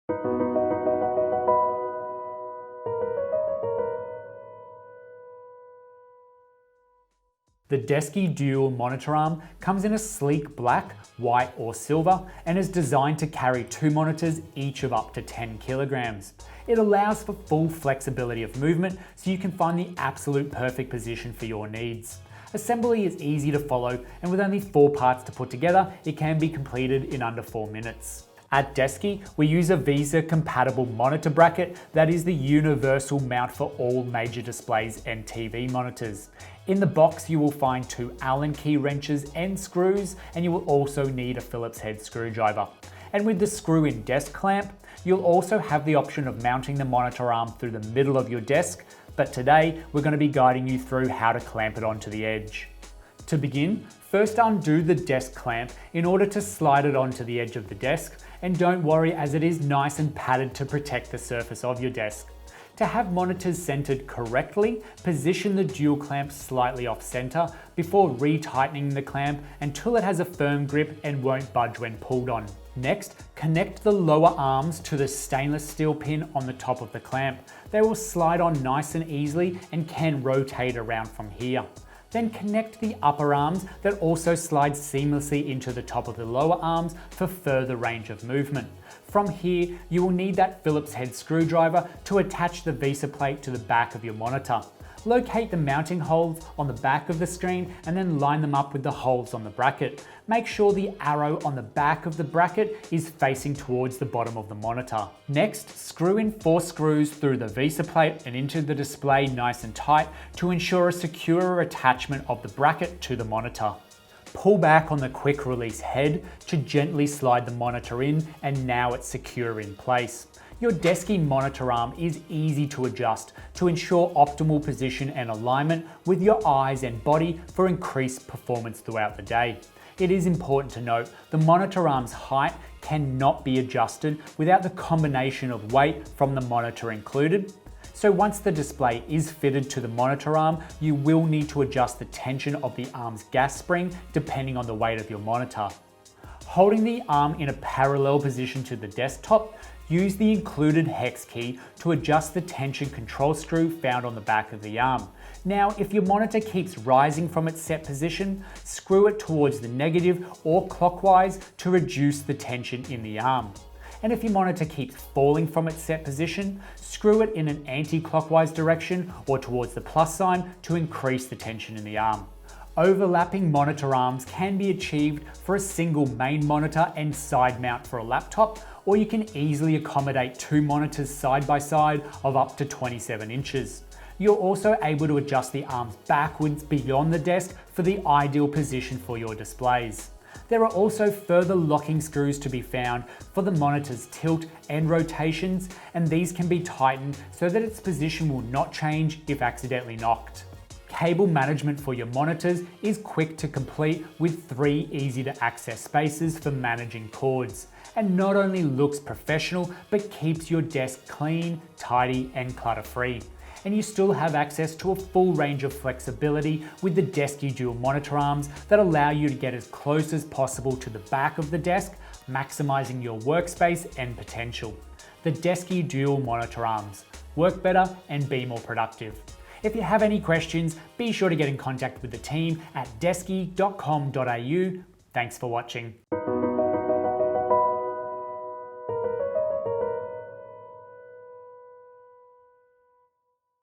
The Desky Dual Monitor Arm comes in a sleek black, white or silver and is designed to carry 2 monitors, each of up to 10 kilograms. It allows for full flexibility of movement so you can find the absolute perfect position for your needs. Assembly is easy to follow, and with only 4 parts to put together, it can be completed in under 4 minutes. At Desky, we use a VESA-compatible monitor bracket that is the universal mount for all major displays and TV monitors. In the box, you will find 2 Allen key wrenches and screws, and you will also need a Phillips head screwdriver. And with the screw-in desk clamp, you'll also have the option of mounting the monitor arm through the middle of your desk, but today we're going to be guiding you through how to clamp it onto the edge. To begin, first undo the desk clamp in order to slide it onto the edge of the desk, and don't worry as it is nice and padded to protect the surface of your desk. To have monitors centered correctly, position the dual clamp slightly off center before retightening the clamp until it has a firm grip and won't budge when pulled on. Next, connect the lower arms to the stainless steel pin on the top of the clamp. They will slide on nice and easily and can rotate around from here. Then connect the upper arms that also slide seamlessly into the top of the lower arms for further range of movement. From here, you will need that Phillips head screwdriver to attach the VESA plate to the back of your monitor. Locate the mounting holes on the back of the screen and then line them up with the holes on the bracket. Make sure the arrow on the back of the bracket is facing towards the bottom of the monitor. Next, screw in 4 screws through the VESA plate and into the display nice and tight to ensure a secure attachment of the bracket to the monitor. Pull back on the quick release head to gently slide the monitor in, and now it's secure in place. Your Desky monitor arm is easy to adjust to ensure optimal position and alignment with your eyes and body for increased performance throughout the day. It is important to note the monitor arm's height cannot be adjusted without the combination of weight from the monitor included. So once the display is fitted to the monitor arm, you will need to adjust the tension of the arm's gas spring depending on the weight of your monitor. Holding the arm in a parallel position to the desktop, use the included hex key to adjust the tension control screw found on the back of the arm. Now, if your monitor keeps rising from its set position, screw it towards the negative or clockwise to reduce the tension in the arm. And if your monitor keeps falling from its set position, screw it in an anti-clockwise direction or towards the plus sign to increase the tension in the arm. Overlapping monitor arms can be achieved for a single main monitor and side mount for a laptop, or you can easily accommodate 2 monitors side by side of up to 27 inches. You're also able to adjust the arms backwards beyond the desk for the ideal position for your displays. There are also further locking screws to be found for the monitor's tilt and rotations, and these can be tightened so that its position will not change if accidentally knocked. Cable management for your monitors is quick to complete with 3 easy to access spaces for managing cords, and not only looks professional but keeps your desk clean, tidy and clutter free. And you still have access to a full range of flexibility with the Desky Dual Monitor Arms that allow you to get as close as possible to the back of the desk, maximizing your workspace and potential. The Desky Dual Monitor Arms. Work better and be more productive. If you have any questions, be sure to get in contact with the team at desky.com.au. Thanks for watching.